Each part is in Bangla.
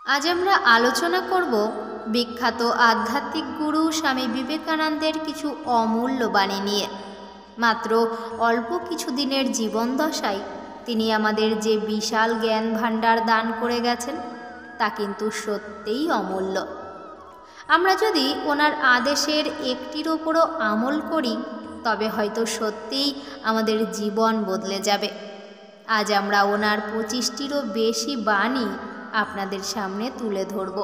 আজ আমরা আলোচনা করব বিখ্যাত আধ্যাত্মিক গুরু স্বামী বিবেকানন্দের কিছু অমূল্য বাণী নিয়ে। মাত্র অল্প কিছু দিনের জীবনদশায় তিনি আমাদের যে বিশাল জ্ঞান ভাণ্ডার দান করে গেছেন তা কিন্তু সত্যিই অমূল্য। আমরা যদি ওনার আদেশের একটির ওপরও আমল করি তবে হয়তো সত্যিই আমাদের জীবন বদলে যাবে। আজ আমরা ওনার 25টিরও বেশি বাণী আপনাদের সামনে তুলে ধরব,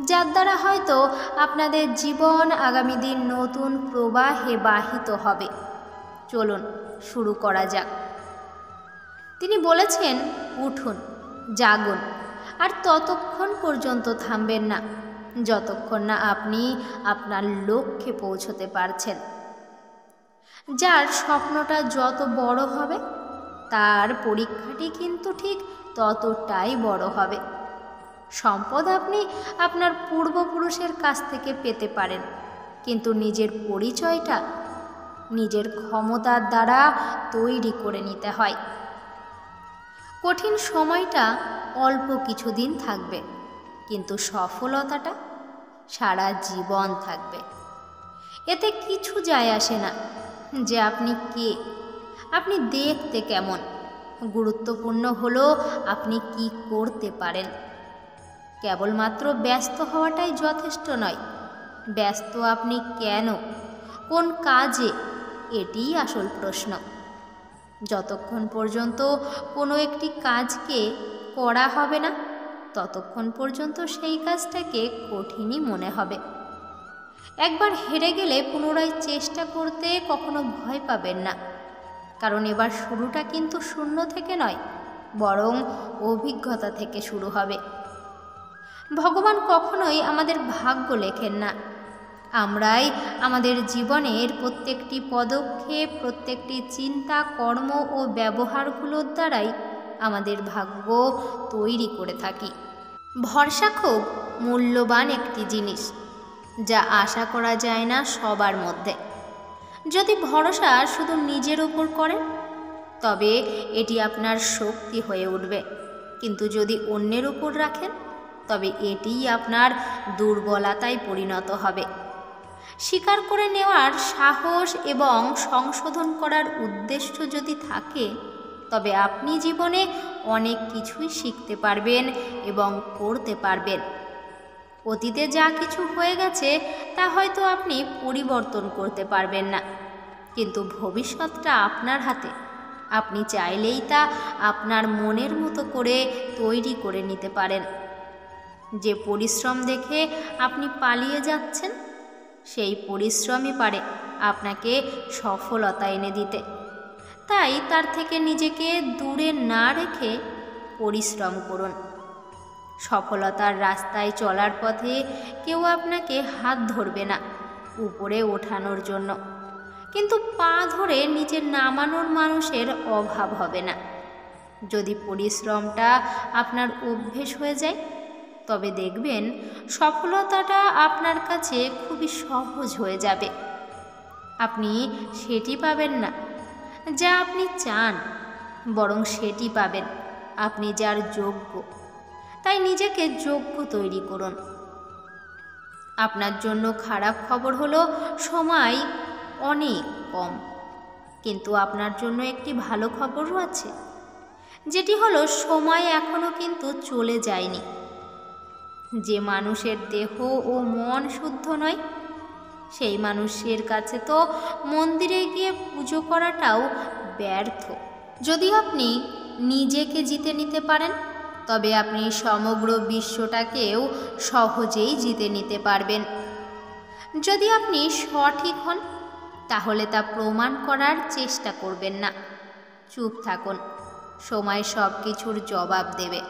যার দ্বারা হয়তো আপনাদের জীবন আগামী দিন নতুন প্রবাহে বাহিত হবে। চলুন শুরু করা যাক। তিনি বলেছেন, উঠুন, জাগুন, আর ততক্ষণ পর্যন্ত থামবেন না যতক্ষণ না আপনি আপনার লক্ষ্যে পৌঁছতে পারছেন। যার স্বপ্নটা যত বড় হবে তার পরীক্ষাটি কিন্তু ঠিক ততটাই বড় হবে। সম্পদ আপনি আপনার পূর্বপুরুষের কাছ থেকে পেতে পারেন, কিন্তু নিজের পরিচয়টা নিজের ক্ষমতার দ্বারা তৈরি করে নিতে হয়। কঠিন সময়টা অল্প কিছুদিন থাকবে, কিন্তু সফলতাটা সারা জীবন থাকবে। এতে কিছু যায় আসে না যে আপনি কে, আপনি দেখতে কেমন। গুরুত্বপূর্ণ হলো আপনি কি করতে পারেন। কেবলমাত্র ব্যস্ত হওয়াটাই যথেষ্ট নয়, ব্যস্ত আপনি কেন, কোন কাজে, এটিই আসল প্রশ্ন। যতক্ষণ পর্যন্ত কোনো একটি কাজকে করা হবে না ততক্ষণ পর্যন্ত সেই কাজটাকে কঠিনই মনে হবে। একবার হেরে গেলে পুনরায় চেষ্টা করতে কখনো ভয় পাবেন না, কারণ এবার শুরুটা কিন্তু শূন্য থেকে নয়, বরং অভিজ্ঞতা থেকে শুরু হবে। ভগবান কখনোই আমাদের ভাগ্য লেখেন না, আমরাই আমাদের জীবনের প্রত্যেকটি পদক্ষেপ, প্রত্যেকটি চিন্তা, কর্ম ও ব্যবহারগুলোর দ্বারাই আমাদের ভাগ্য তৈরি করে থাকি। ভরসা খুব মূল্যবান একটি জিনিস, যা আশা করা যায় না সবার মধ্যে। যদি ভরসা শুধু নিজের উপর করেন তবে এটি আপনার শক্তি হয়ে উঠবে, কিন্তু যদি অন্যের উপর রাখেন তবে এটিই আপনার দুর্বলতায় পরিণত হবে। স্বীকার করে নেওয়ার সাহস এবং সংশোধন করার উদ্দেশ্য যদি থাকে তবে আপনি জীবনে অনেক কিছুই শিখতে পারবেন এবং করতে পারবেন। অতীতে যা কিছু হয়ে গেছে তা হয়তো আপনি পরিবর্তন করতে পারবেন না, কিন্তু ভবিষ্যৎটা আপনার হাতে। আপনি চাইলেই তা আপনার মনের মতো করে তৈরি করে নিতে পারেন। যে পরিশ্রম দেখে আপনি পালিয়ে যাচ্ছেন সেই পরিশ্রমই পারে আপনাকে সফলতা এনে দিতে। তাই তার থেকে নিজেকে দূরে না রেখে পরিশ্রম করুন। সফলতার রাস্তায় চলার পথে কেউ আপনাকে হাত ধরবে না উপরে ওঠানোর জন্য, কিন্তু পা ধরে নিচে নামানোর মানুষের অভাব হবে না। যদি পরিশ্রমটা আপনার অভ্যেস হয়ে যায় তবে দেখবেন সফলতাটা আপনার কাছে খুবই সহজ হয়ে যাবে। আপনি সেটি পাবেন না যা আপনি চান, বরং সেটি পাবেন আপনি যার যোগ্য। তাই নিজেকে যোগ্য তৈরি করুন। আপনার জন্য খারাপ খবর হলো সময় অনেক কম, কিন্তু আপনার জন্য একটি ভালো খবরও আছে, যেটি হলো সময় এখনও কিন্তু চলে যায়নি। যে মানুষের দেহ ও মন শুদ্ধ নয় সেই মানুষের কাছে তো মন্দিরে গিয়ে পুজো করাটাও ব্যর্থ। যদি আপনি নিজেকে জিতে নিতে পারেন তবে আপনি সমগ্র বিশ্বটাকেও সহজেই জিতে নিতে পারবেন। যদি আপনি সঠিক হন তাহলে তা প্রমাণ করার চেষ্টা করবেন না, চুপ থাকুন, সময় সব কিছুর জবাব দেবে।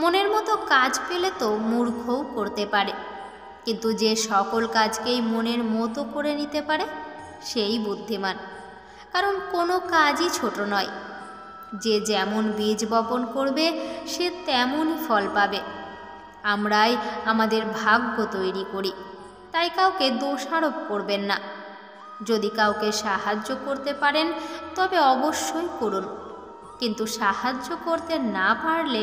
মনের মতো কাজ পেলে তো মূর্খও করতে পারে, কিন্তু যে সকল কাজকেই মনের মতো করে নিতে পারে সেই বুদ্ধিমান, কারণ কোনো কাজই ছোট নয়। যে যেমন বীজ বপন করবে সে তেমনই ফল পাবে। আমরাই আমাদের ভাগ্য তৈরি করি, তাই কাউকে দোষারোপ করবেন না। যদি কাউকে সাহায্য করতে পারেন তবে অবশ্যই করুন, কিন্তু সাহায্য করতে না পারলে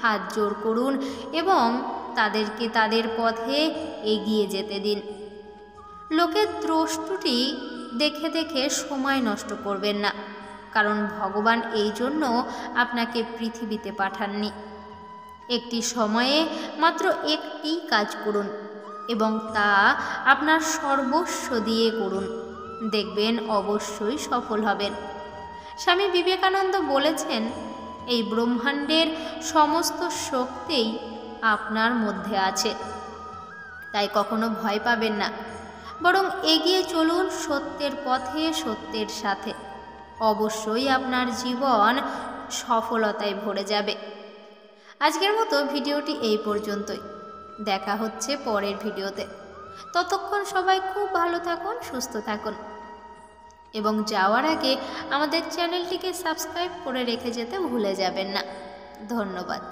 হাত জোড় করুন এবং তাদেরকে তাদের পথে এগিয়ে যেতে দিন। লোকের দ্রষ্টুটি দেখে দেখে সময় নষ্ট করবেন না, কারণ ভগবান এই জন্য আপনাকে পৃথিবীতে পাঠাননি। একটি সময়ে মাত্র একটি কাজ করুন এবং তা আপনার সর্বস্ব দিয়ে করুন, দেখবেন অবশ্যই সফল হবেন। স্বামী বিবেকানন্দ বলেছেন, এই ব্রহ্মাণ্ডের সমস্ত শক্তিই আপনার মধ্যে আছে, তাই কখনো ভয় পাবেন না, বরং এগিয়ে চলুন সত্যের পথে, সত্যের সাথে। অবশ্যই আপনার জীবন সফলতায় ভরে যাবে। আজকের মতো ভিডিওটি এই পর্যন্তই। দেখা হচ্ছে পরের ভিডিওতে। ততক্ষণ সবাই খুব ভালো থাকুন, সুস্থ থাকুন এবং যাওয়ার আগে আমাদের চ্যানেলটিকে সাবস্ক্রাইব করে রেখে যেতে ভুলে যাবেন না। ধন্যবাদ।